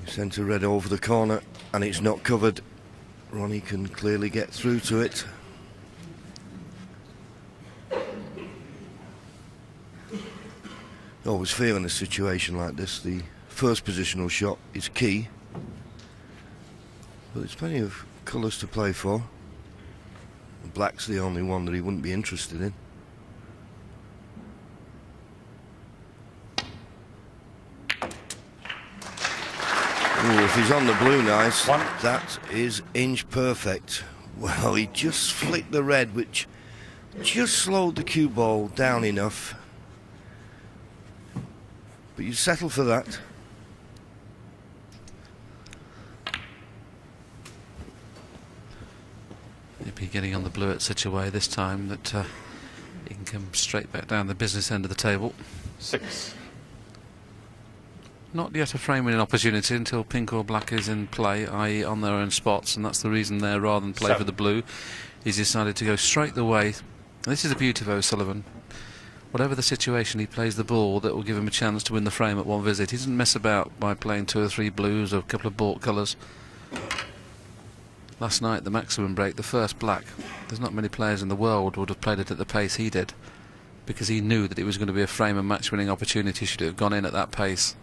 Centre red over the corner, and it's not covered. Ronnie can clearly get through to it. Always fear in a situation like this, the first positional shot is key. But there's plenty of colours to play for. Black's the only one that he wouldn't be interested in. Ooh, if he's on the blue nice, that is inch perfect. Well, he just flicked the red, which just slowed the cue ball down enough. But you settle for that. He'll be getting on the blue at such a way this time that he can come straight back down the business end of the table. 6. Not yet a frame winning opportunity until pink or black is in play, i.e. on their own spots, and that's the reason there, rather than play for the blue, he's decided to go straight the way. And this is the beauty of O'Sullivan. Whatever the situation, he plays the ball that will give him a chance to win the frame at one visit. He doesn't mess about by playing 2 or 3 blues or a couple of bought colours. Last night, the maximum break, the first black, there's not many players in the world would have played it at the pace he did, because he knew that it was going to be a frame and match winning opportunity should it have gone in at that pace.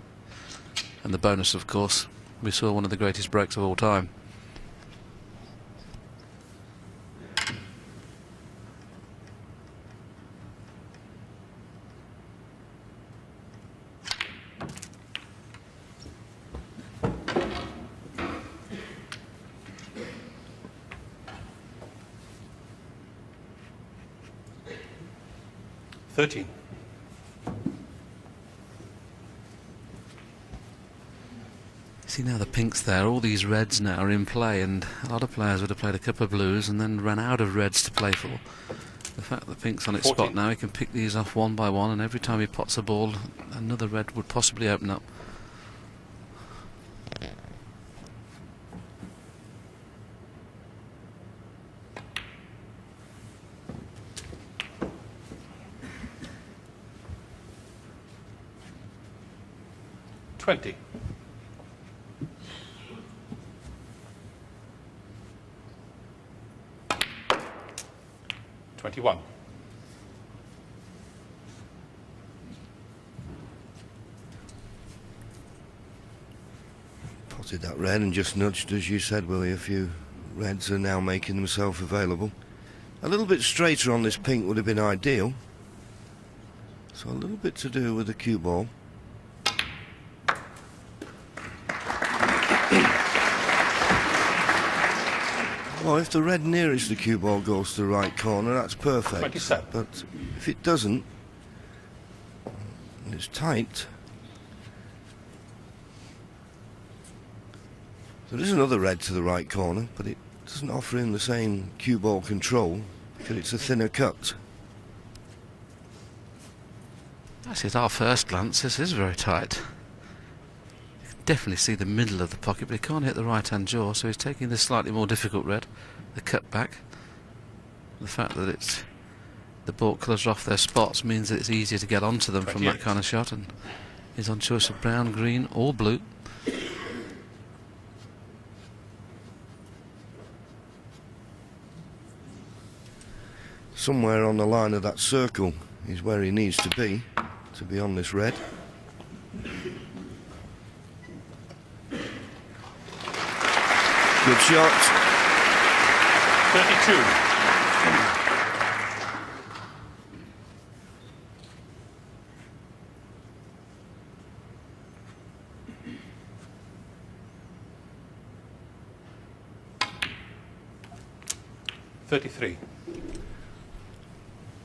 And the bonus, of course, we saw one of the greatest breaks of all time. See now the pinks there, all these reds now are in play, and a lot of players would have played a couple of blues and then ran out of reds to play for. The fact that pink's on its spot now, he can pick these off one by one, and every time he pots a ball, another red would possibly open up. Potted that red and just nudged, as you said, Willie. A few reds are now making themselves available. A little bit straighter on this pink would have been ideal. So a little bit to do with the cue ball. Well, if the red nearest the cue ball goes to the right corner, that's perfect. 27. But if it doesn't, and it's tight, there is another red to the right corner, but it doesn't offer him the same cue ball control because it's a thinner cut. Actually, at our first glance, this is very tight. You can definitely see the middle of the pocket, but he can't hit the right-hand jaw, so he's taking this slightly more difficult red, the cut back. The fact that it's the bought colours off their spots means that it's easier to get onto them from that kind of shot, and he's on choice of brown, green or blue. Somewhere on the line of that circle is where he needs to be on this red. Good shot. 32.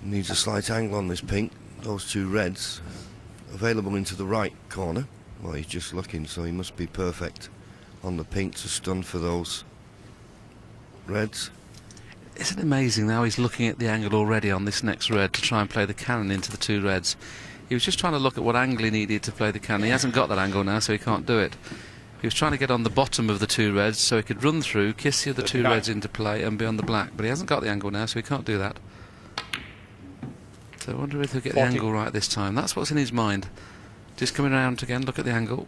Needs a slight angle on this pink. Those 2 reds available into the right corner. Well, he's just looking, so he must be perfect on the pink to stun for those reds. Isn't it amazing now he's looking at the angle already on this next red to try and play the cannon into the 2 reds. He was just trying to look at what angle he needed to play the cannon. He hasn't got that angle now, so he can't do it. He was trying to get on the bottom of the 2 reds so he could run through, kiss the other 2 reds into play and be on the black, but he hasn't got the angle now, so he can't do that. So I wonder if he'll get 40. The angle right this time. That's what's in his mind. Just coming around again, look at the angle.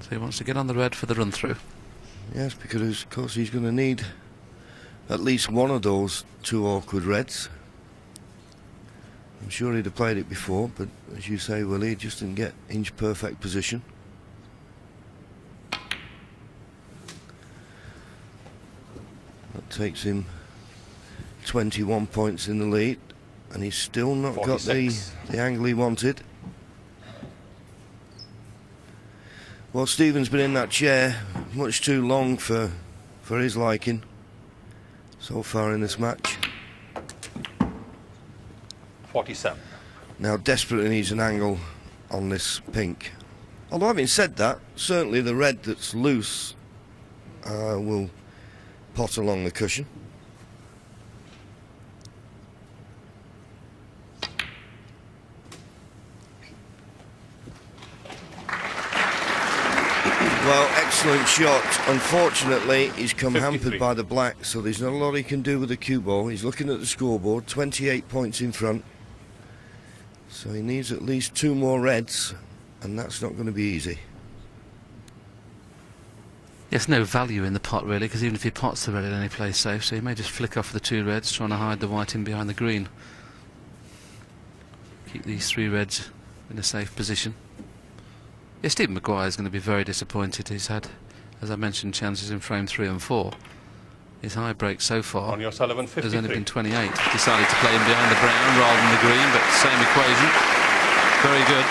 So he wants to get on the red for the run through. Yes, because of course he's going to need at least one of those two awkward reds. I'm sure he'd have played it before, but as you say, Willie, he just didn't get inch perfect position. That takes him 21 points in the lead, and he's still not 46. got the angle he wanted. Well, Stephen's been in that chair much too long for his liking so far in this match. 47. Now desperately needs an angle on this pink. Although having said that, certainly the red that's loose will pot along the cushion. Well, excellent shot. Unfortunately, he's come 53. hampered by the black, so there's not a lot he can do with the cue ball. He's looking at the scoreboard, 28 points in front. So he needs at least two more reds, and that's not going to be easy. There's no value in the pot really, because even if he pots the red, then he plays safe, so he may just flick off the two reds, trying to hide the white in behind the green. Keep these three reds in a safe position. Yeah, Stephen Maguire is going to be very disappointed. He's had, as I mentioned, chances in frame 3 and 4. His high break so far On your Sullivan, has only 53. been 28. Decided to play him behind the brown rather than the green, but same equation. Very good.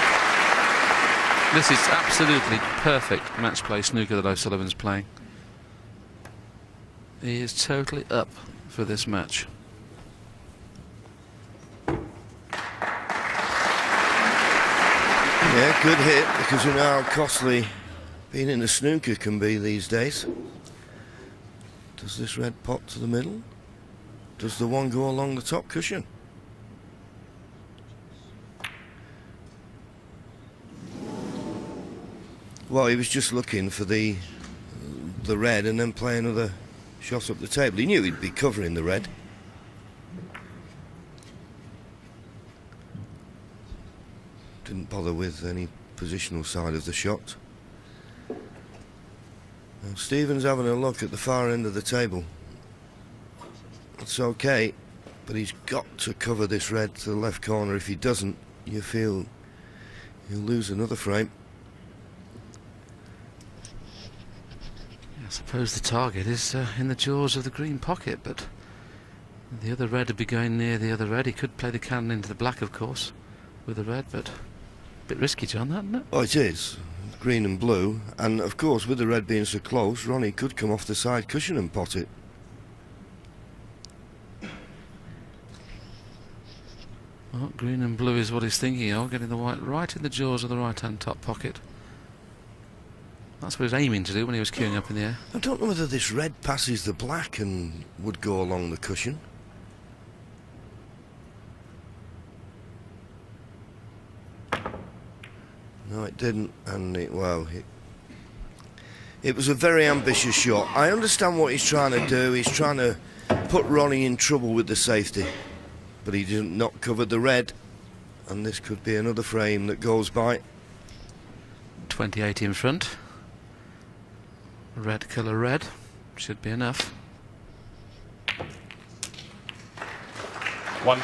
This is absolutely perfect match play snooker that O'Sullivan's playing. He is totally up for this match. Yeah, good hit, because you know how costly being in a snooker can be these days. Does this red pot to the middle? Does the one go along the top cushion? Well, he was just looking for the red and then play another shot up the table. He knew he'd be covering the red. Didn't bother with any positional side of the shot. Now, Stephen's having a look at the far end of the table. It's okay, but he's got to cover this red to the left corner. If he doesn't, you feel he'll lose another frame. I suppose the target is in the jaws of the green pocket, but the other red would be going near the other red. He could play the cannon into the black, of course, with the red, but a bit risky, John, that, isn't it? Oh, it is. Green and blue. And, of course, with the red being so close, Ronnie could come off the side cushion and pot it. Well, green and blue is what he's thinking of, getting the white right in the jaws of the right-hand top pocket. That's what he was aiming to do when he was queuing up in the air. I don't know whether this red passes the black and would go along the cushion. No, it didn't, and it was a very ambitious shot. I understand what he's trying to do. He's trying to put Ronnie in trouble with the safety, but he did not cover the red, and this could be another frame that goes by. 28 in front. Red colour red. Should be enough. 1.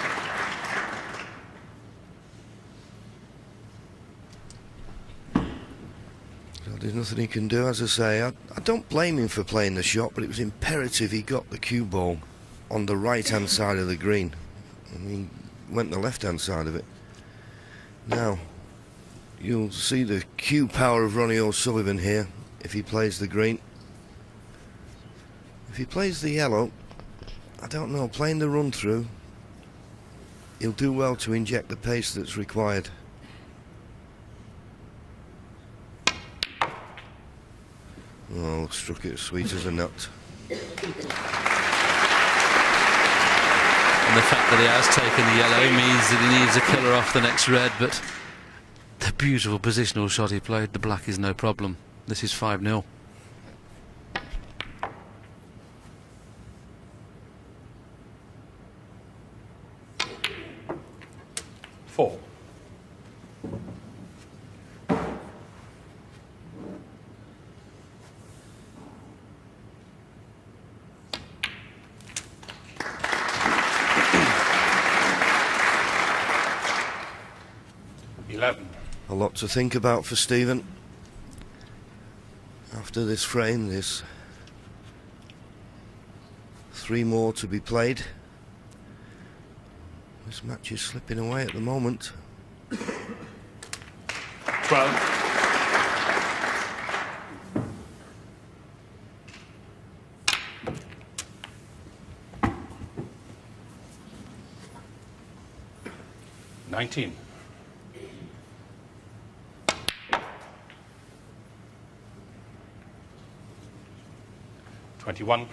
There's nothing he can do, as I say. I don't blame him for playing the shot, but it was imperative he got the cue ball on the right-hand side of the green. And he went the left-hand side of it. Now, you'll see the cue power of Ronnie O'Sullivan here if he plays the green. If he plays the yellow, I don't know, playing the run-through, he'll do well to inject the pace that's required. Oh, struck it as sweet as a nut. And the fact that he has taken the yellow means that he needs a colour off the next red, but the beautiful positional shot he played, the black is no problem. This is 5-0. 11. A lot to think about for Stephen. After this frame, there's 3 more to be played. This match is slipping away at the moment. 12. $19. 21.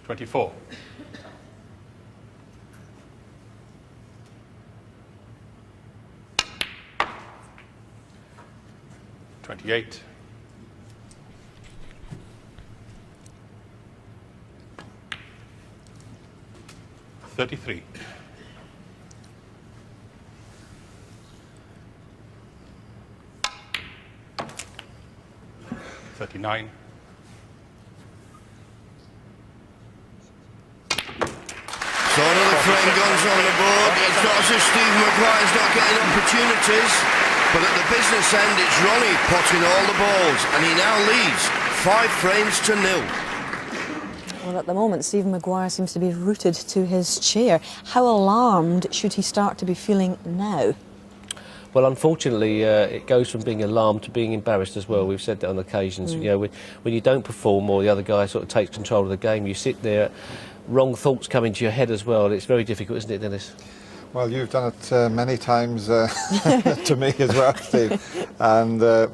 24. 28. 33. 39. So another frame guns on the board. It's not as if Stephen Maguire's not getting opportunities, but at the business end it's Ronnie potting all the balls, and he now leads 5 frames to 0. Well, at the moment, Stephen Maguire seems to be rooted to his chair. How alarmed should he start to be feeling now? Well, unfortunately, it goes from being alarmed to being embarrassed as well. We've said that on occasions. You know, when you don't perform or the other guy sort of takes control of the game, you sit there, wrong thoughts come into your head as well. It's very difficult, isn't it, Dennis? Well, you've done it many times to me as well, Steve. And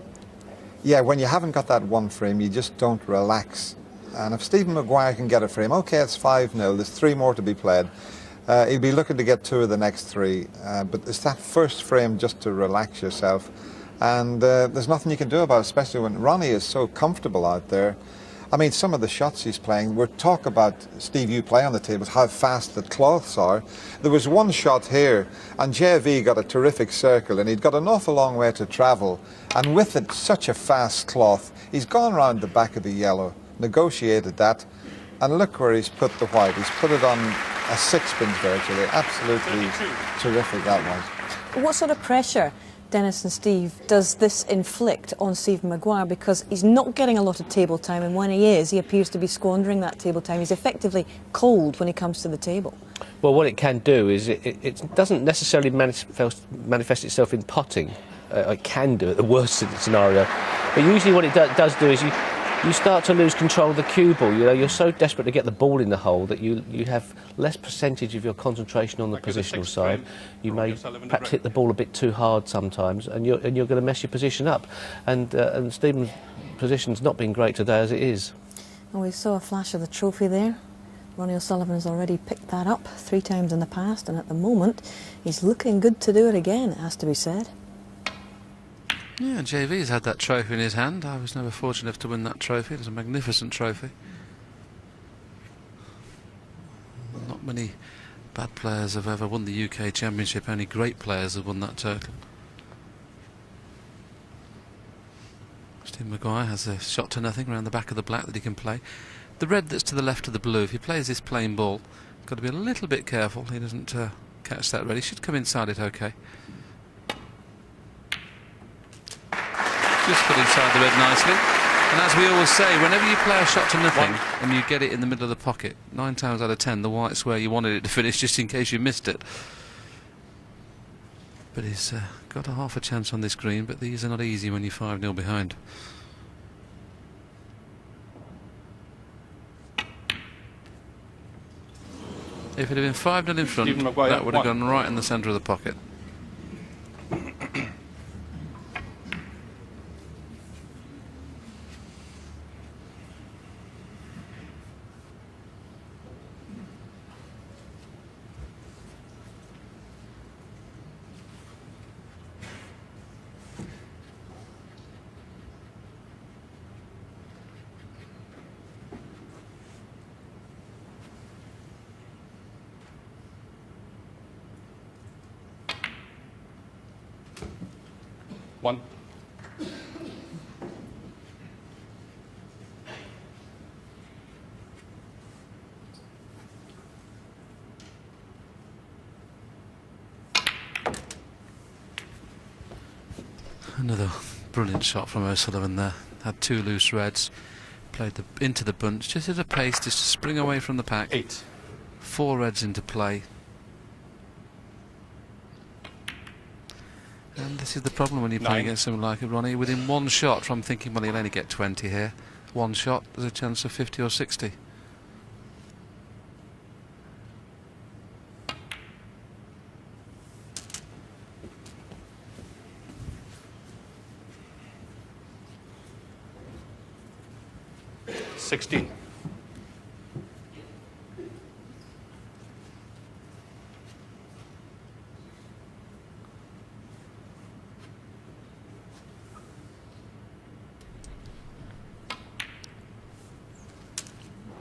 yeah, when you haven't got that one frame, you just don't relax. And if Stephen Maguire can get a frame, OK, it's 5-0, there's 3 more to be played. He'll be looking to get 2 of the next 3, but it's that first frame just to relax yourself, and there's nothing you can do about it, especially when Ronnie is so comfortable out there. I mean, some of the shots he's playing, we're talk about, Steve, you play on the tables, how fast the cloths are. There was one shot here, and JV got a terrific circle, and he'd got an awful long way to travel, and with it, such a fast cloth, he's gone round the back of the yellow, negotiated that, and look where he's put the white. He's put it on a 6-pin virtually. Absolutely terrific that was. What sort of pressure, Dennis and Steve, does this inflict on Stephen Maguire? Because he's not getting a lot of table time, and when he is, he appears to be squandering that table time. He's effectively cold when he comes to the table. Well, what it can do is it doesn't necessarily manifest itself in potting. It can do it, the worst scenario. But usually what it does do is you start to lose control of the cue ball. You know, you're so desperate to get the ball in the hole that you have less percentage of your concentration on the positional side. You may perhaps hit the ball a bit too hard sometimes, and you're going to mess your position up. And Stephen's position's not been great today as it is. Well, we saw a flash of the trophy there. Ronnie O'Sullivan has already picked that up 3 times in the past, and at the moment he's looking good to do it again, it has to be said. Yeah, JV's had that trophy in his hand. I was never fortunate enough to win that trophy. It was a magnificent trophy. Not many bad players have ever won the UK Championship. Only great players have won that turtle. Stephen Maguire has a shot to nothing around the back of the black that he can play. The red that's to the left of the blue, if he plays this plain ball, got to be a little bit careful he doesn't catch that red. He should come inside it okay. Just got inside the red nicely. And as we always say, whenever you play a shot to nothing and you get it in the middle of the pocket, 9 times out of 10 the white's where you wanted it to finish, just in case you missed it. But he's got a half a chance on this green, but these are not easy when you're 5-0 behind. If it had been 5-0 in front, that would have gone right in the centre of the pocket. One. Another brilliant shot from O'Sullivan there. Had 2 loose reds, played into the bunch, just at a pace just to spring away from the pack. 8. 4 reds into play. And this is the problem when you play 9. against someone like Ronnie. Within 1 shot from thinking, well, he'll only get 20 here. 1 shot, there's a chance of 50 or 60. $16.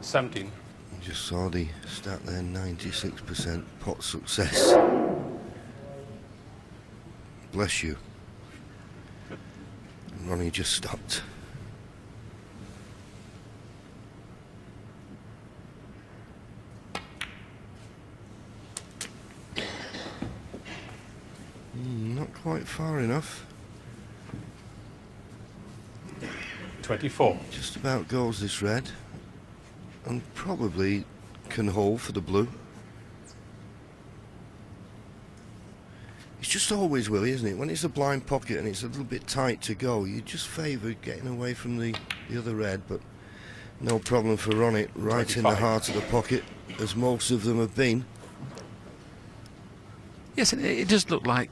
$17. You just saw the stat there, 96% pot success. Bless you. Ronnie just stopped. Not quite far enough. 24. Just about goes this red. And probably can hold for the blue. It's just always Willie, isn't it? When it's a blind pocket and it's a little bit tight to go, you just favour getting away from the other red, but no problem for Ronnie, right 25. in the heart of the pocket, as most of them have been. Yes, it does look like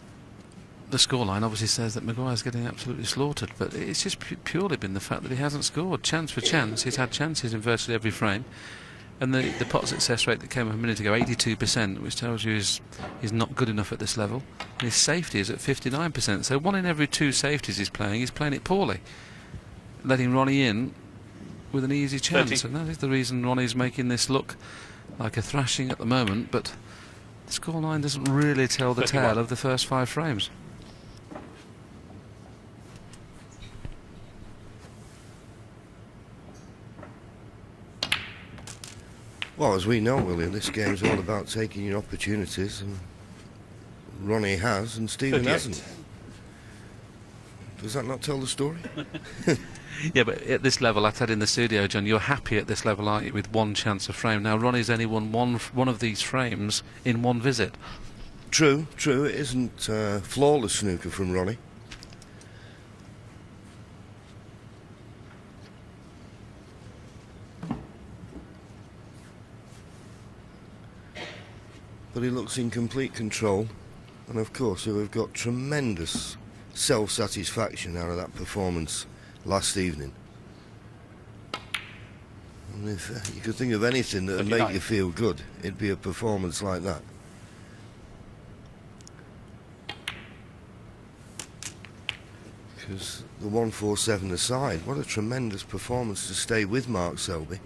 the scoreline obviously says that Maguire's getting absolutely slaughtered, but it's just purely been the fact that he hasn't scored. Chance for chance, he's had chances in virtually every frame. And the pot success rate that came a minute ago, 82%, which tells you he's not good enough at this level. And his safety is at 59%. So 1 in every 2 safeties he's playing it poorly, letting Ronnie in with an easy chance. 30. And that is the reason Ronnie's making this look like a thrashing at the moment. But the scoreline doesn't really tell the 31. tale of the first 5 frames. Well, as we know, William, this game's all about taking your opportunities, and Ronnie has, and Stephen 38. hasn't. Does that not tell the story? Yeah, but at this level, I said in the studio, John, you're happy at this level, aren't you, with 1 chance of frame? Now, Ronnie's only won one of these frames in 1 visit. True. It isn't flawless snooker from Ronnie. But he looks in complete control, and of course we've got tremendous self-satisfaction out of that performance last evening. And if you could think of anything that would make 39. you feel good, it'd be a performance like that. Because the 147 aside, what a tremendous performance to stay with Mark Selby,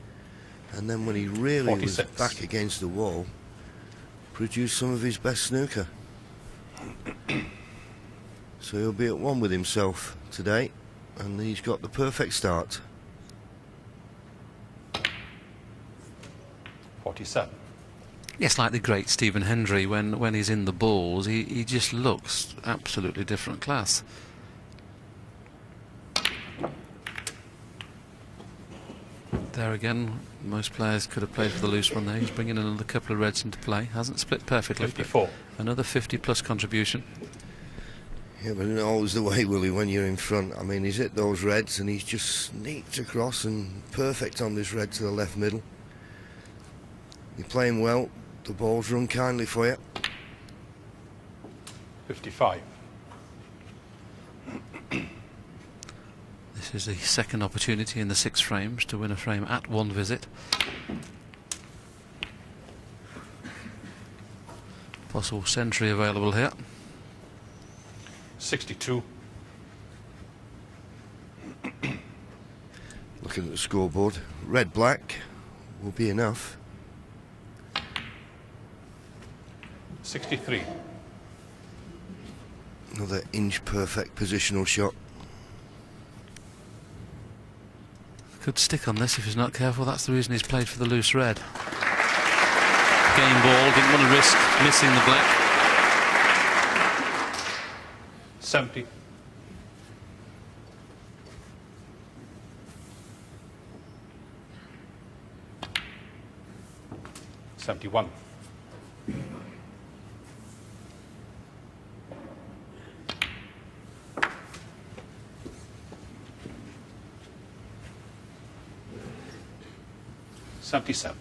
and then when he really 46. was back against the wall, produced some of his best snooker. So he'll be at 1 with himself today, and he's got the perfect start. 47. Yes, like the great Stephen Hendry, when he's in the balls, he just looks absolutely different class. There again, most players could have played for the loose one there. He's bringing another couple of reds into play. Hasn't split perfectly. 54. Another 50-plus contribution. Yeah, but it's always the way, Willie, when you're in front. I mean, he's hit those reds and he's just sneaked across and perfect on this red to the left middle. You're playing well. The ball's run kindly for you. 55. This is the second opportunity in the 6 frames to win a frame at 1 visit. Possible century available here. 62. Looking at the scoreboard, red-black will be enough. 63. Another inch-perfect positional shot. Could stick on this if he's not careful. That's the reason he's played for the loose red. Game ball, didn't want to risk missing the black. 70. 71. $77.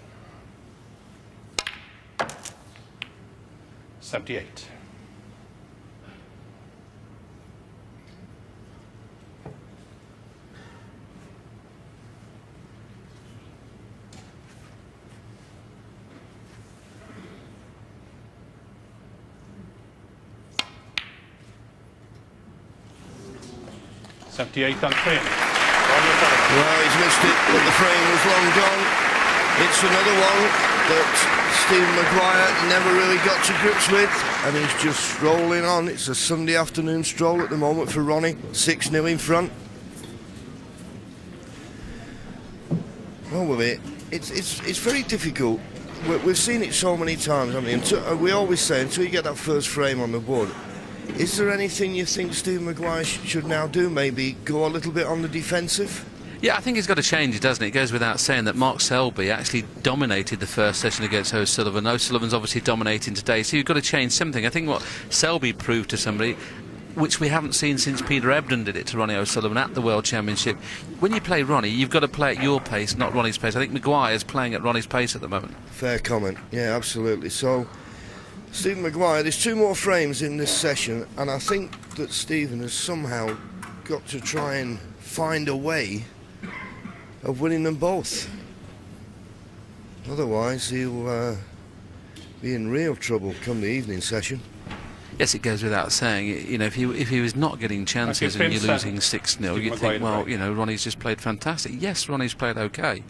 78. 78 on frame. Well, he's missed it, but the frame was long gone. It's another one that Stephen Maguire never really got to grips with, and he's just strolling on. It's a Sunday afternoon stroll at the moment for Ronnie, 6-0 in front. Well, with it, it's very difficult. We've seen it so many times. I mean, we always say until you get that first frame on the board. Is there anything you think Stephen Maguire should now do? Maybe go a little bit on the defensive? Yeah, I think he's got to change it, doesn't it? It goes without saying that Mark Selby actually dominated the first session against O'Sullivan. O'Sullivan's obviously dominating today, so you've got to change something. I think what Selby proved to somebody, which we haven't seen since Peter Ebdon did it to Ronnie O'Sullivan at the World Championship, when you play Ronnie, you've got to play at your pace, not Ronnie's pace. I think Maguire's playing at Ronnie's pace at the moment. Fair comment. Yeah, absolutely. So, Stephen Maguire, there's 2 more frames in this session, and I think that Stephen has somehow got to try and find a way of winning them both. Otherwise, he'll be in real trouble come the evening session. Yes, it goes without saying. You know, if he was not getting chances and you're losing 6-0, you'd think, well, you know, Ronnie's just played fantastic. Yes, Ronnie's played okay,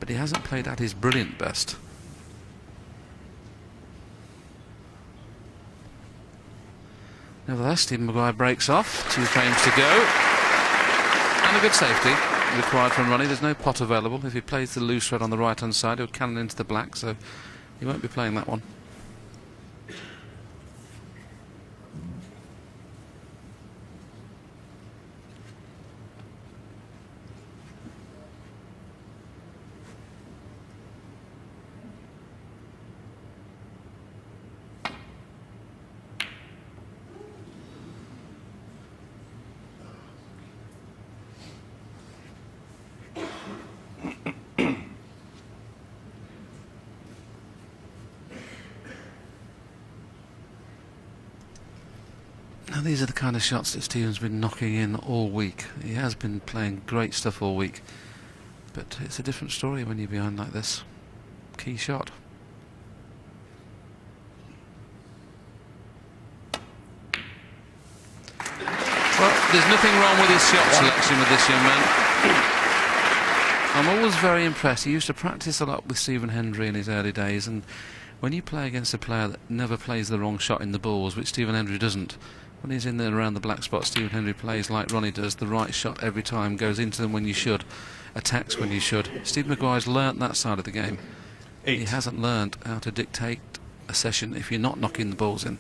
but he hasn't played at his brilliant best. Nevertheless, Stephen Maguire breaks off. 2 frames to go, and a good safety required from Ronnie. There's no pot available. If he plays the loose red on the right hand side, he'll cannon into the black, so he won't be playing that one. Now these are the kind of shots that Stephen's been knocking in all week. He has been playing great stuff all week, but it's a different story when you're behind like this. Key shot. Well, there's nothing wrong with his shot selection with this young man. I'm always very impressed. He used to practice a lot with Stephen Hendry in his early days, and when you play against a player that never plays the wrong shot in the balls, which Stephen Hendry doesn't, when he's in there around the black spot, Stephen Hendry plays like Ronnie does, the right shot every time, goes into them when you should, attacks when you should. Stephen Maguire's learnt that side of the game. 8. He hasn't learnt how to dictate a session if you're not knocking the balls in.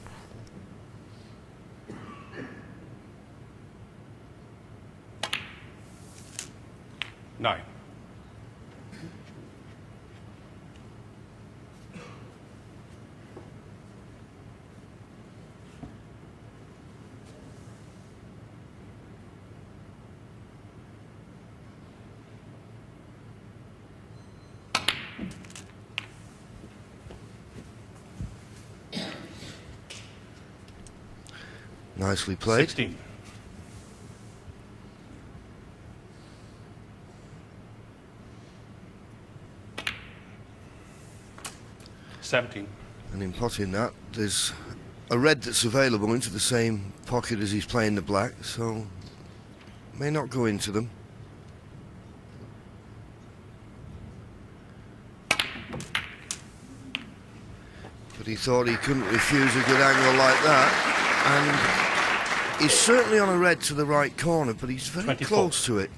Nine. Nicely played. 16. 17. And in potting that, there's a red that's available into the same pocket as he's playing the black, so may not go into them. But he thought he couldn't refuse a good angle like that, and he's certainly on a red to the right corner, but he's very 24. close to it.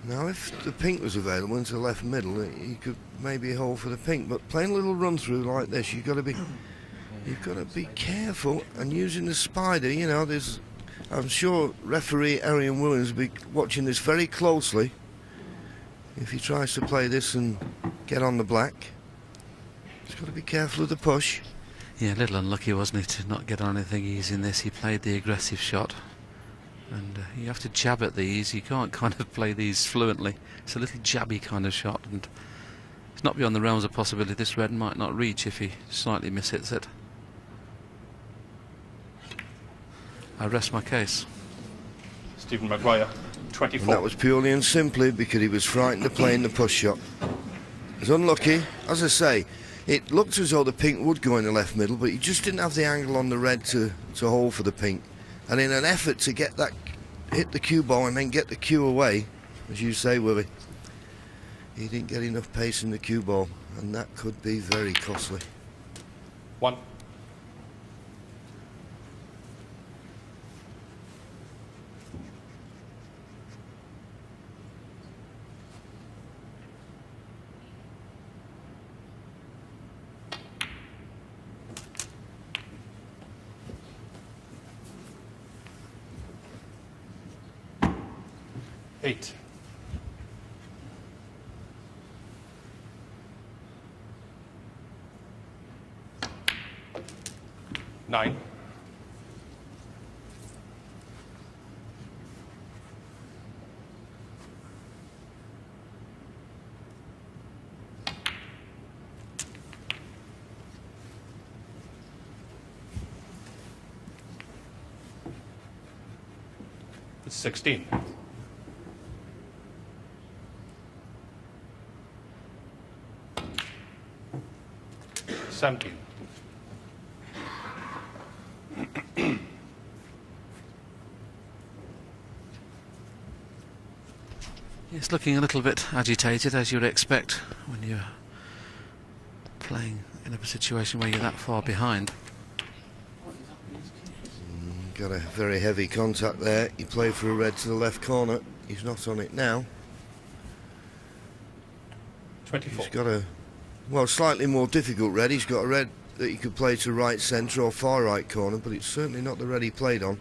Now, if the pink was available into the left middle, he could maybe hold for the pink. But playing a little run through like this, you've got to be careful. And using the spider, you know, I'm sure referee Arian Williams will be watching this very closely. If he tries to play this and get on the black. He's got to be careful of the push. Yeah, a little unlucky, wasn't he, to not get on anything easy in this. He played the aggressive shot. And you have to jab at these. You can't kind of play these fluently. It's a little jabby kind of shot, and it's not beyond the realms of possibility this red might not reach if he slightly mishits it. I rest my case. Stephen Maguire, 24. And that was purely and simply because he was frightened of playing the push shot. He was unlucky. As I say, it looked as though the pink would go in the left middle, but he just didn't have the angle on the red to hold for the pink. And in an effort to get that, hit the cue ball and then get the cue away, as you say, Willie, he didn't get enough pace in the cue ball, and that could be very costly. 1. Eight. 9. 16. 17. It's looking a little bit agitated, as you'd expect when you're playing in a situation where you're that far behind. Got a very heavy contact there. He played for a red to the left corner. He's not on it now. 24. He's got a, well, slightly more difficult red. He's got a red that he could play to right centre or far right corner, but it's certainly not the red he played on.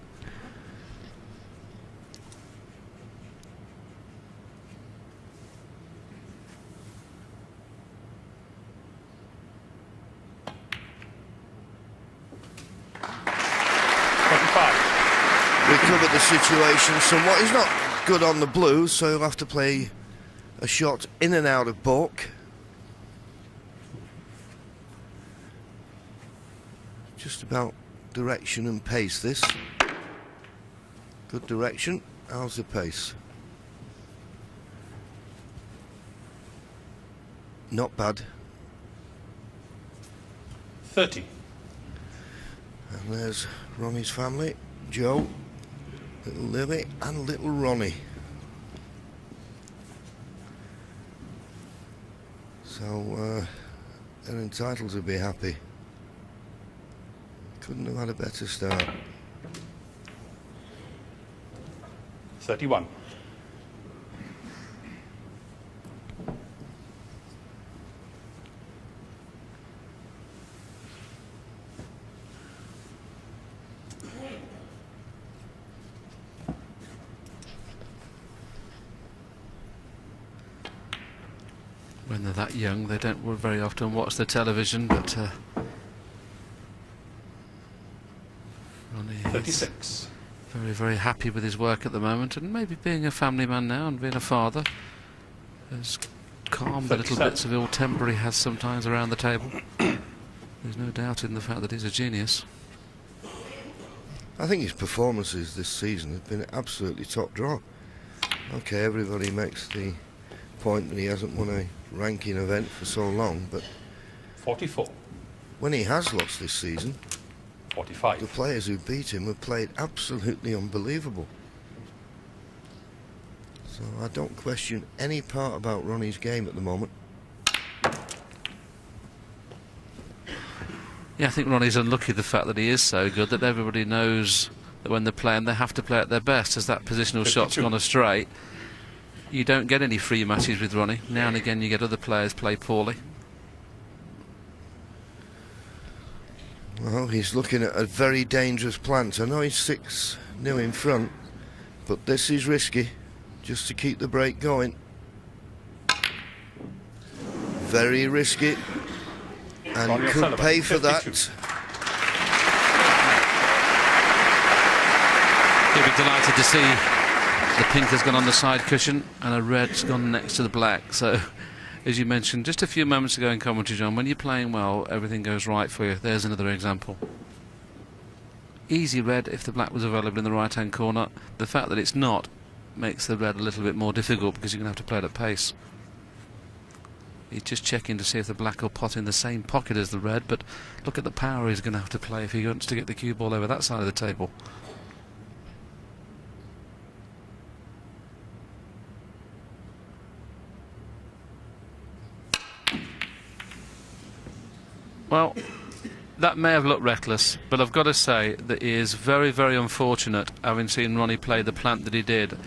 Recovered the situation somewhat. He's not good on the blue, so he'll have to play a shot in and out of balk. Just about direction and pace, this. Good direction. How's the pace? Not bad. 30. And there's Ronnie's family. Joe, little Lily and little Ronnie. So they're entitled to be happy. Couldn't have had a better start. 31. When they're that young, they don't very often watch the television, but Ronnie is 36. very, very happy with his work at the moment, and maybe being a family man now and being a father has calmed the little 37. bits of ill temper he has sometimes around the table. There's no doubt in the fact that he's a genius. I think his performances this season have been absolutely top draw. Okay, everybody makes the point that he hasn't won a ranking event for so long, but 44. when he has lost this season, 45. the players who beat him have played absolutely unbelievable. So I don't question any part about Ronnie's game at the moment. Yeah, I think Ronnie's unlucky the fact that he is so good that everybody knows that when they're playing they have to play at their best. As that positional shot's 52. gone astray, you don't get any free matches with Ronnie. Now and again you get other players play poorly. Well, he's looking at a very dangerous plant. I know he's 6-0 in front, but this is risky, just to keep the break going. very risky, and Ronnie could O'Sullivan, pay for 52. that. He'll be delighted to see the pink has gone on the side cushion and a red's gone next to the black. So, as you mentioned just a few moments ago in commentary, John, when you're playing well, everything goes right for you. There's another example. Easy red if the black was available in the right-hand corner. The fact that it's not makes the red a little bit more difficult because you're going to have to play it at pace. He's just checking to see if the black will pot in the same pocket as the red, but look at the power he's going to have to play if he wants to get the cue ball over that side of the table. Well, that may have looked reckless, but I've got to say that he is very, very unfortunate, having seen Ronnie play the plant that he did,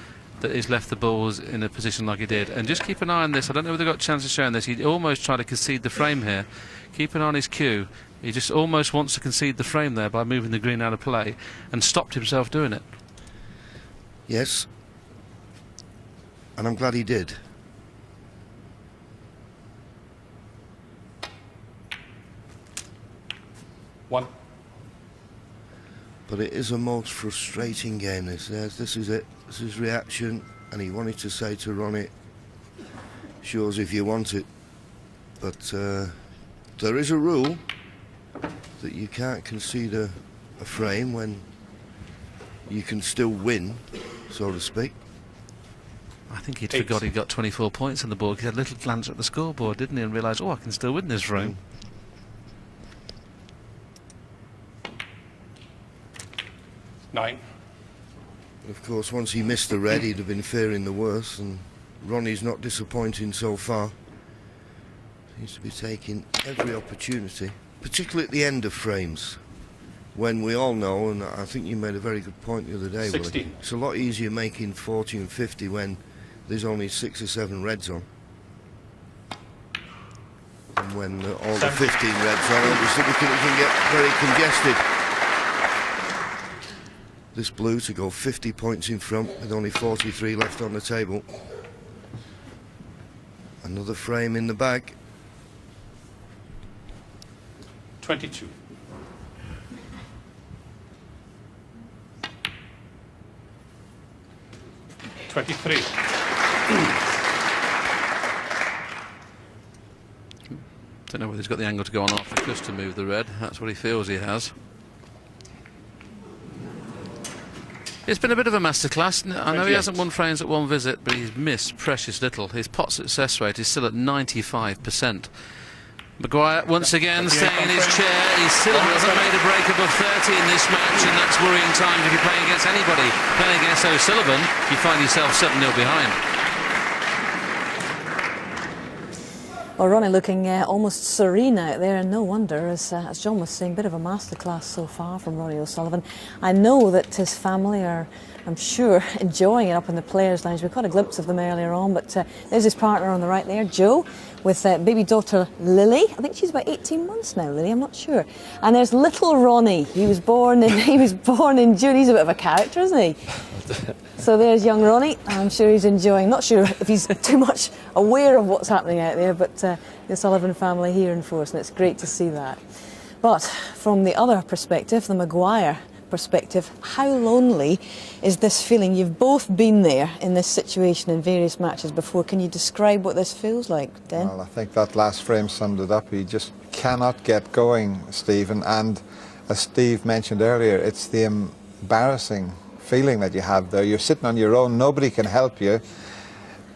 that he's left the balls in a position like he did. And just keep an eye on this. I don't know whether they've got a chance of showing this. He almost tried to concede the frame here. Keep an eye on his cue. He just almost wants to concede the frame there by moving the green out of play, and stopped himself doing it. Yes, and I'm glad he did. One. But it is a most frustrating game, this. This is it. This is reaction. And he wanted to say to Ronnie, shows if you want it. But there is a rule that you can't concede a frame when you can still win, so to speak. I think he'd forgot he'd got 24 points on the board. He had a little glance at the scoreboard, didn't he, and realised, oh, I can still win this frame. 9. Of course, once he missed the red, he'd have been fearing the worst, and Ronnie's not disappointing so far. Seems to be taking every opportunity, particularly at the end of frames, when we all know, and I think you made a very good point the other day, 16. Willie, it's a lot easier making 40 and 50 when there's only 6 or 7 reds on. And when all the 15 reds on, obviously it can get very congested. This blue to go 50 points in front with only 43 left on the table. Another frame in the bag. 22. Don't know whether he's got the angle to go on off just to move the red. That's what he feels he has. It's been a bit of a masterclass. I know he hasn't won frames at one visit, but he's missed precious little. His pot success rate is still at 95%. Maguire once again staying in his chair. He still hasn't made a break above 30 in this match, and that's worrying times if you're playing against anybody. Playing against O'Sullivan, you find yourself 7-0 behind. Well, Ronnie looking almost serene out there, and no wonder, as John was saying, a bit of a masterclass so far from Ronnie O'Sullivan. I know that his family are, I'm sure, enjoying it up in the players' lounge. We caught a glimpse of them earlier on, but there's his partner on the right there, Joe, with baby daughter Lily. I think she's about 18 months now, Lily, I'm not sure. And there's little Ronnie. He was born in June. He's a bit of a character, isn't he? So there's young Ronnie. I'm sure he's enjoying. Not sure if he's too much aware of what's happening out there, but the Sullivan family here in force, and it's great to see that. But from the other perspective, the Maguire perspective, how lonely is this feeling? You've both been there in this situation in various matches before. Can you describe what this feels like, Den? Well, I think that last frame summed it up. He just cannot get going, Stephen. And as Steve mentioned earlier, it's the embarrassing feeling that you have there. You're sitting on your own, nobody can help you.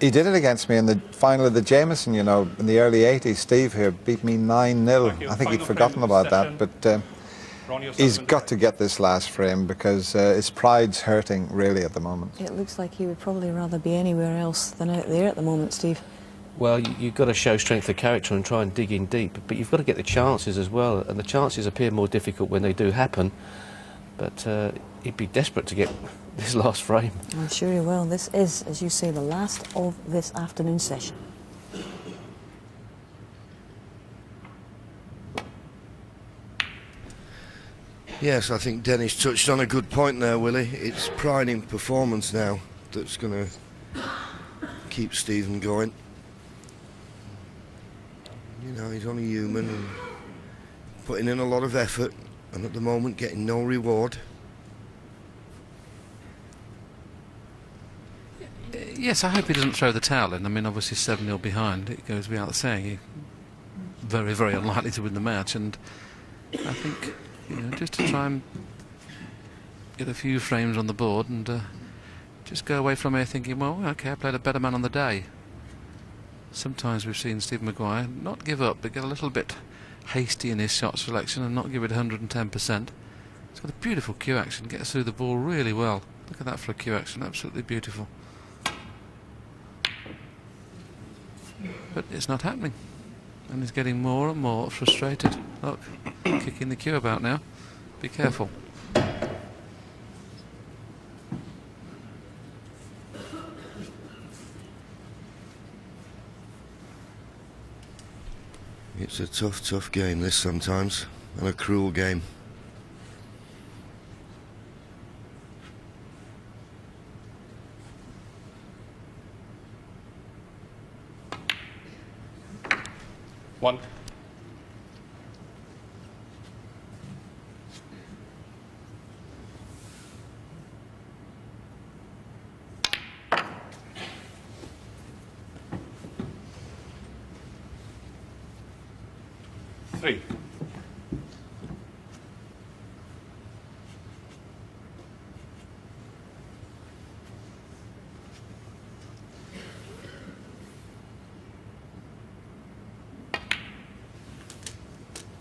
He did it against me in the final of the Jameson, you know, in the early 80s. Steve here beat me 9-0. I think he'd forgotten about that, but he's got to get this last frame because his pride's hurting really at the moment. It looks like he would probably rather be anywhere else than out there at the moment, Steve. Well, you've got to show strength of character and try and dig in deep, but you've got to get the chances as well, and the chances appear more difficult when they do happen. But he'd be desperate to get this last frame. I'm sure he will. This is, as you say, the last of this afternoon session. Yes, I think Dennis touched on a good point there, Willie. It's pride in performance now that's going to keep Stephen going. You know, he's only human and putting in a lot of effort, and at the moment getting no reward. Yes, I hope he doesn't throw the towel in. I mean, obviously 7-0 behind, it goes without saying. He's very, very unlikely to win the match, and I think, you know, just to try and get a few frames on the board and just go away from here thinking, well, okay, I played a better man on the day. Sometimes we've seen Stephen Maguire not give up, but get a little bit hasty in his shot selection and not give it 110%. He's got a beautiful cue action, gets through the ball really well. Look at that for a cue action, absolutely beautiful. But it's not happening, and he's getting more and more frustrated. Look, kicking the cue about now. Be careful. It's a tough, tough game, this sometimes, and a cruel game. One. Three.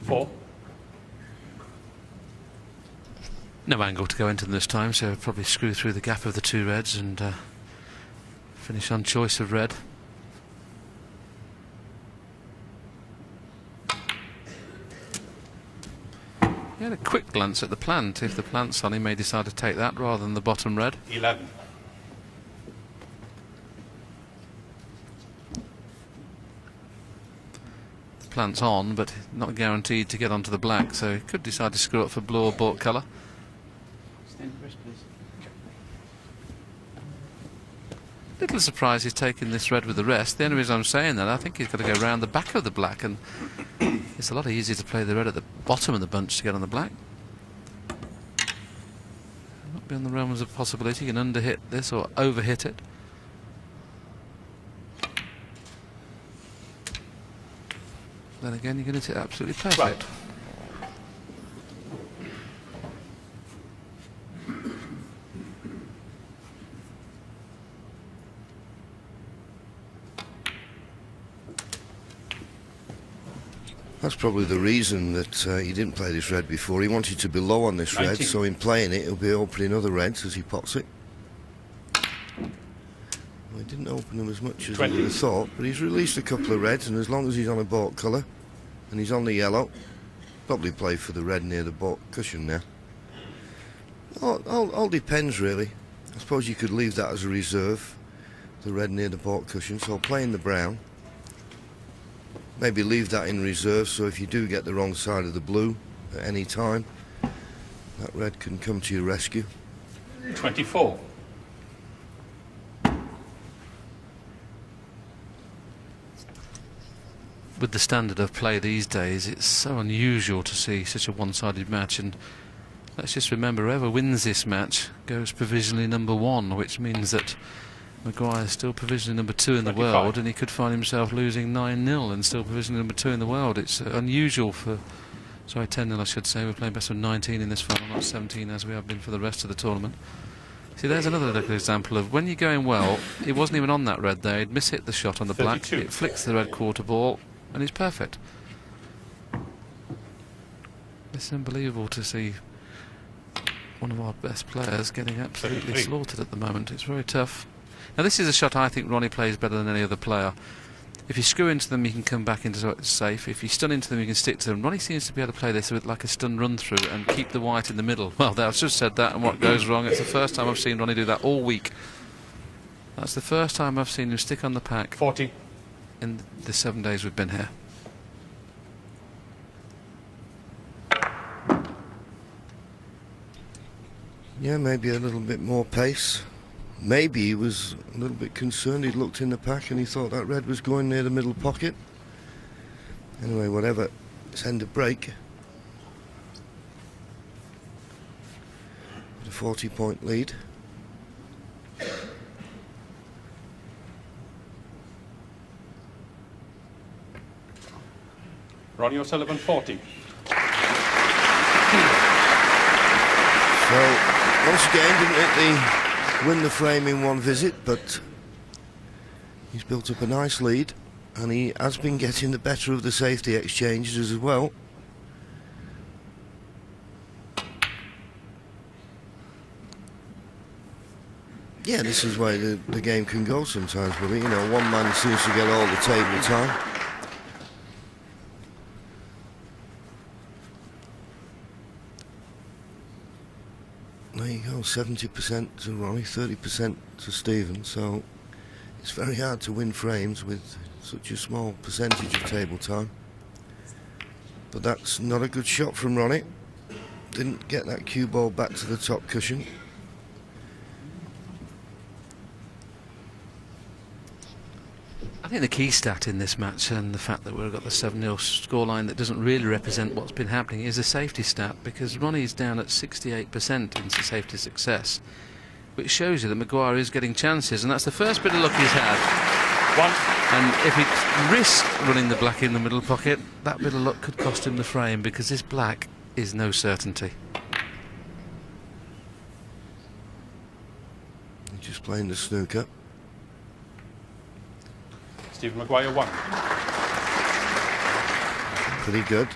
Four. No angle to go into them this time, so probably screw through the gap of the two reds and finish on choice of red. He had a quick glance at the plant. If the plant's on, he may decide to take that rather than the bottom red. 11. Plant's on, but not guaranteed to get onto the black, so he could decide to screw up for blue or bought colour. Little surprise he's taken this red with the rest. The only reason I'm saying that, I think he's got to go round the back of the black, and it's a lot easier to play the red at the bottom of the bunch to get on the black. Not beyond the realms of possibility. You can underhit this or overhit it. Then again, you can hit it absolutely perfect. Right. That's probably the reason that he didn't play this red before. He wanted to be low on this 19. red, so in playing it, he'll be opening other reds as he pots it. Well, he didn't open them as much as 20. he would have thought, but he's released a couple of reds, and as long as he's on a bought colour and he's on the yellow, probably play for the red near the bought cushion now. All depends, really. I suppose you could leave that as a reserve, the red near the bought cushion, so playing the brown. Maybe leave that in reserve, so if you do get the wrong side of the blue at any time, that red can come to your rescue. 24. With the standard of play these days, it's so unusual to see such a one-sided match, and let's just remember, whoever wins this match goes provisionally #1, which means that Maguire is still provisionally #2 in the 25. world, and he could find himself losing 9-0 and still provisionally #2 in the world. It's unusual for, sorry, 10-0 I should say. We're playing best of 19 in this final, not 17 as we have been for the rest of the tournament. See, there's another little example of when you're going well, he wasn't even on that red there. He'd miss-hit the shot on the black. 32. It flicks the red quarter ball, and he's perfect. It's unbelievable to see one of our best players getting absolutely 33. slaughtered at the moment. It's very tough. Now this is a shot I think Ronnie plays better than any other player. If you screw into them, you can come back into it safe. If you stun into them, you can stick to them. Ronnie seems to be able to play this with like a stun run through and keep the white in the middle. Well, I've just said that, and what goes wrong? It's the first time I've seen Ronnie do that all week. That's the first time I've seen him stick on the pack 40. in the 7 days we've been here. Yeah, maybe a little bit more pace. Maybe he was a little bit concerned. He'd looked in the pack and he thought that red was going near the middle pocket. Anyway, whatever. It's end of break. A 40-point lead. Ronnie O'Sullivan 40. So, once again, didn't win the frame in one visit, but he's built up a nice lead, and he has been getting the better of the safety exchanges as well. Yeah, this is where the game can go sometimes, Willie. You know, one man seems to get all the table time. There you go, 70% to Ronnie, 30% to Stephen, so it's very hard to win frames with such a small percentage of table time. But that's not a good shot from Ronnie. Didn't get that cue ball back to the top cushion. I think the key stat in this match, and the fact that we've got the 7-0 scoreline that doesn't really represent what's been happening, is a safety stat, because Ronnie's down at 68% in safety success, which shows you that Maguire is getting chances, and that's the first bit of luck he's had. And if he risked running the black in the middle pocket, that bit of luck could cost him the frame, because this black is no certainty. He's just playing the snooker. Stephen Maguire 1. Pretty good.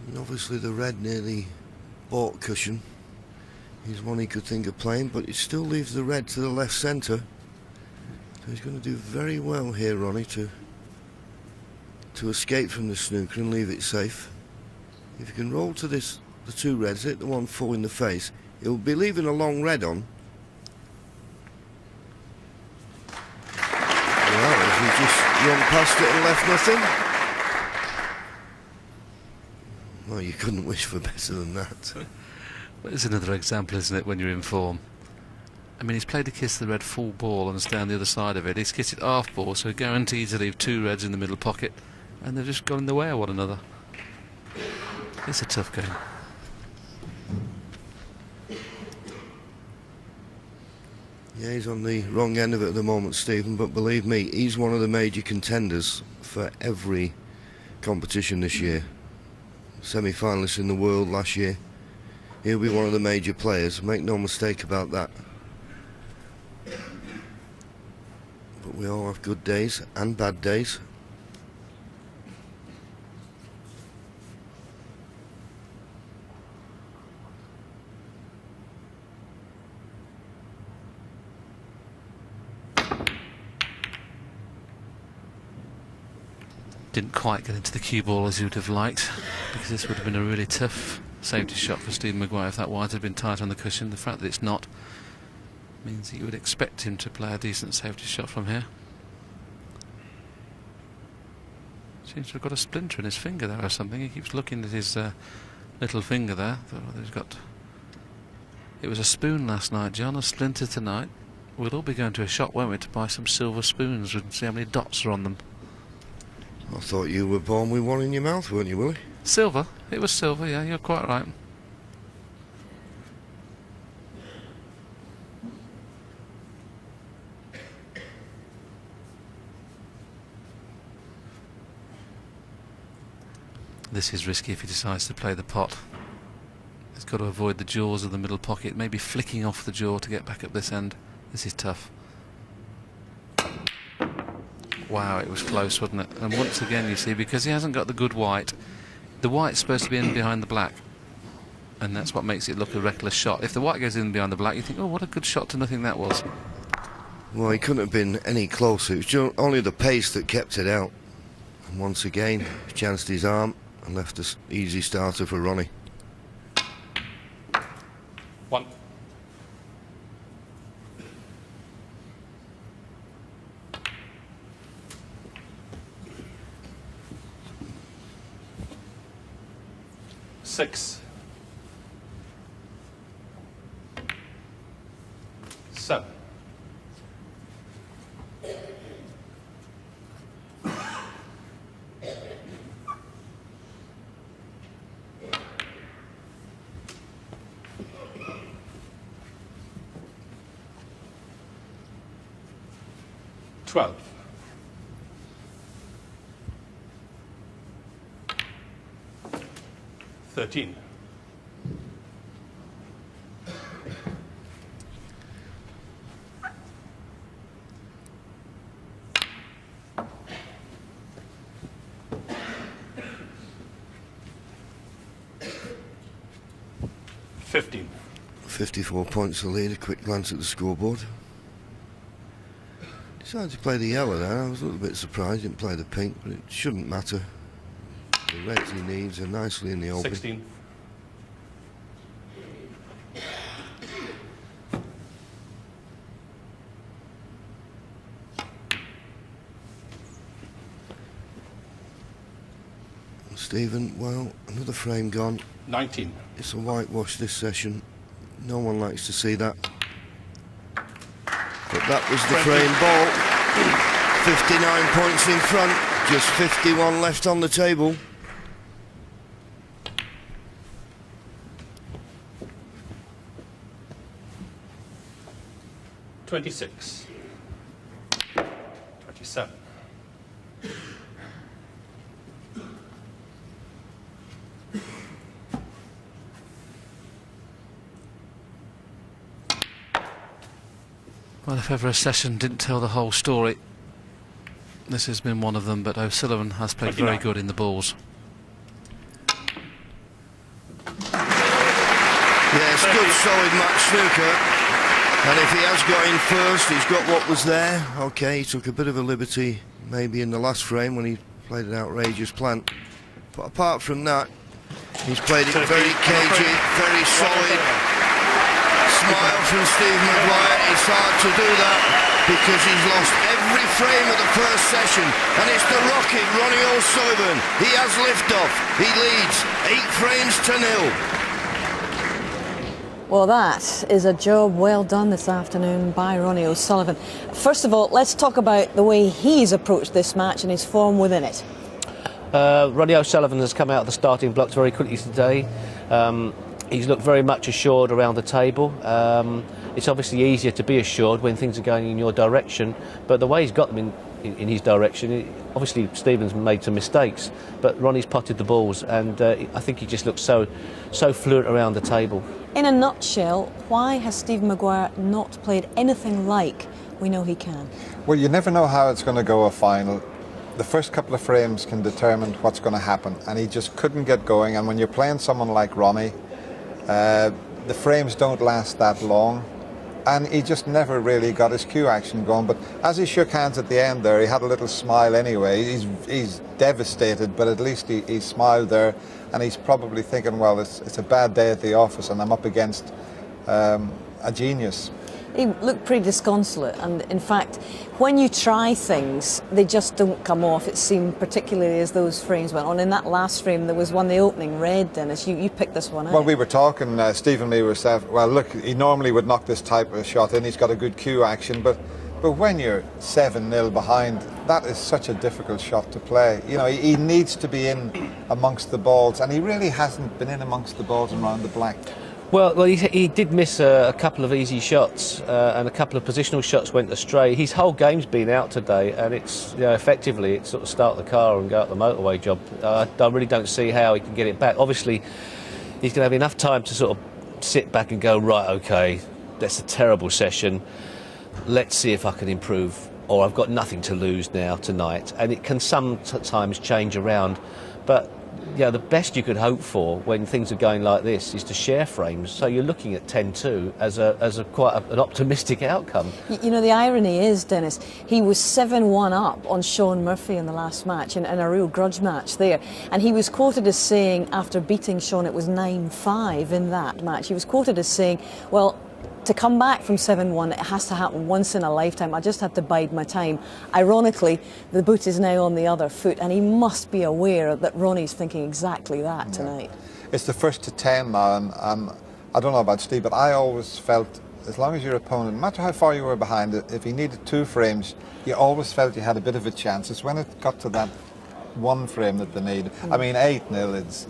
And obviously the red near the baulk cushion is one he could think of playing, but it still leaves the red to the left centre. So he's going to do very well here, Ronnie, to escape from the snooker and leave it safe. If you can roll to this, the two reds, hit the one full in the face, he'll be leaving a long red on. Well, if he just run past it and left nothing. Well, you couldn't wish for better than that. Well, it's another example, isn't it, when you're in form. I mean, he's played a kiss the red full ball and it's down the other side of it. He's kissed it half ball, so guaranteed to leave two reds in the middle pocket, and they've just gone in the way of one another. It's a tough game. Yeah, he's on the wrong end of it at the moment, Stephen, but believe me, he's one of the major contenders for every competition this year. Semi-finalist in the world last year. He'll be one of the major players, make no mistake about that. But we all have good days and bad days. Didn't quite get into the cue ball as he would have liked, because this would have been a really tough safety shot for Stephen Maguire if that white had been tight on the cushion. The fact that it's not means that you would expect him to play a decent safety shot from here. Seems to have got a splinter in his finger there or something. He keeps looking at his little finger there. He's got... It was a spoon last night, John, a splinter tonight. We'll all be going to a shop, won't we, to buy some silver spoons and see how many dots are on them. I thought you were born with one in your mouth, weren't you, Willie? Silver? It was silver, yeah, you're quite right. This is risky if he decides to play the pot. He's got to avoid the jaws of the middle pocket, maybe flicking off the jaw to get back up this end. This is tough. Wow, it was close, wasn't it? And once again, you see, because he hasn't got the good white, the white's supposed to be in behind the black, and that's what makes it look a reckless shot. If the white goes in behind the black, you think, oh, what a good shot to nothing that was. Well, he couldn't have been any closer. It was just only the pace that kept it out. And once again, he chanced his arm and left an easy starter for Ronnie. 1. Six. 7. 12. $13. $15. 54 points the lead. A quick glance at the scoreboard. Decided to play the yellow there. I was a little bit surprised. Didn't play the pink, but it shouldn't matter. The reds he needs are nicely in the open. 16. Stephen, well, another frame gone. 19. It's a whitewash this session. No one likes to see that. But that was the frame ball. 59 points in front. Just 51 left on the table. $26. 27. Well, if ever a session didn't tell the whole story, this has been one of them, but O'Sullivan has played very 29. good in the balls. Yes, good solid match, Snooker. And if he has got in first, he's got what was there. Okay, he took a bit of a liberty maybe in the last frame when he played an outrageous plant. But apart from that, he's played it very cagey, very solid. Smile from Steve Maguire. It's hard to do that because he's lost every frame of the first session, and it's the rocket Ronnie O'Sullivan. He has liftoff. He leads 8 frames to 0. Well, that is a job well done this afternoon by Ronnie O'Sullivan. First of all, let's talk about the way he's approached this match and his form within it. Ronnie O'Sullivan has come out of the starting blocks very quickly today. He's looked very much assured around the table. It's obviously easier to be assured when things are going in your direction, but the way he's got them in his direction, obviously Stephen's made some mistakes, but Ronnie's potted the balls, and I think he just looks so fluent around the table. In a nutshell, why has Steve Maguire not played anything like we know he can? Well, you never know how it's going to go a final. The first couple of frames can determine what's going to happen, and he just couldn't get going. And when you're playing someone like Ronnie, the frames don't last that long, and he just never really got his cue action going. But as he shook hands at the end there, he had a little smile anyway. He's devastated, but at least he smiled there, and he's probably thinking, well, it's a bad day at the office and I'm up against a genius. He looked pretty disconsolate, and in fact, when you try things, they just don't come off. It seemed, particularly as those frames went on. In that last frame, there was one, the opening red, Dennis. You picked this one out. Well, we were talking, Steve and me were saying, well, look, he normally would knock this type of shot in. He's got a good cue action, but when you're 7-0 behind, that is such a difficult shot to play. You know, he needs to be in amongst the balls, and he really hasn't been in amongst the balls and around the black. Well, he did miss a couple of easy shots, and a couple of positional shots went astray. His whole game's been out today, and it's effectively it's sort of start the car and go up the motorway job. I really don't see how he can get it back. Obviously, he's going to have enough time to sort of sit back and go, right, okay, that's a terrible session. Let's see if I can improve, or I've got nothing to lose now tonight. And it can sometimes change around, but the best you could hope for when things are going like this is to share frames. So you're looking at 10-2 as a quite an optimistic outcome. You know, the irony is, Dennis, he was 7-1 up on Sean Murphy in the last match, in a real grudge match there. And he was quoted as saying, after beating Sean, it was 9-5 in that match. He was quoted as saying, well, to come back from 7-1, it has to happen once in a lifetime. I just have to bide my time. Ironically, the boot is now on the other foot, and he must be aware that Ronnie's thinking exactly that tonight. It's the first to 10 now, and I don't know about Steve, but I always felt, as long as your opponent, no matter how far you were behind it, if he needed 2 frames, you always felt you had a bit of a chance. It's when it got to that 1 frame that they need. I mean, 8-0,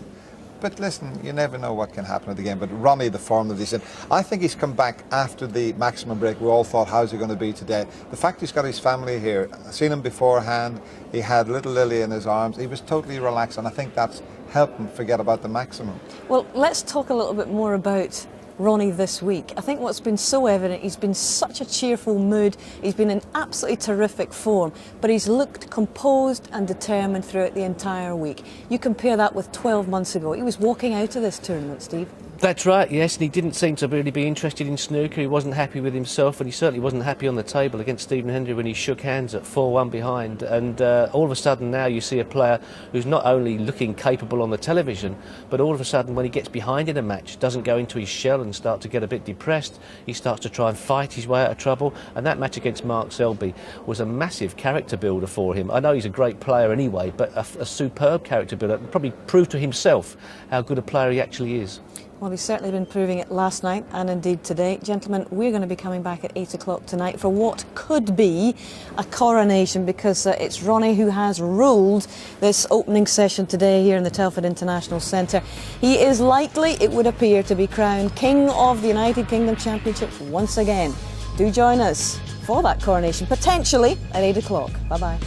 but listen, you never know what can happen at the game. But Ronnie, the form that he's in, I think he's come back after the maximum break. We all thought, how's he going to be today? The fact he's got his family here, I've seen him beforehand, he had little Lily in his arms, he was totally relaxed, and I think that's helped him forget about the maximum. Well, let's talk a little bit more about Ronnie this week. I think what's been so evident, he's been such a cheerful mood, he's been in absolutely terrific form, but he's looked composed and determined throughout the entire week. You compare that with 12 months ago, he was walking out of this tournament, Steve. That's right, yes, and he didn't seem to really be interested in snooker. He wasn't happy with himself, and he certainly wasn't happy on the table against Stephen Hendry when he shook hands at 4-1 behind. And all of a sudden now you see a player who's not only looking capable on the television, but all of a sudden when he gets behind in a match, doesn't go into his shell and start to get a bit depressed. He starts to try and fight his way out of trouble, and that match against Mark Selby was a massive character builder for him. I know he's a great player anyway, but a superb character builder. Probably proved to himself how good a player he actually is. Well, he's certainly been proving it last night and indeed today. Gentlemen, we're going to be coming back at 8 o'clock tonight for what could be a coronation, because it's Ronnie who has ruled this opening session today here in the Telford International Centre. He is likely, it would appear, to be crowned King of the United Kingdom Championship once again. Do join us for that coronation, potentially at 8 o'clock. Bye-bye.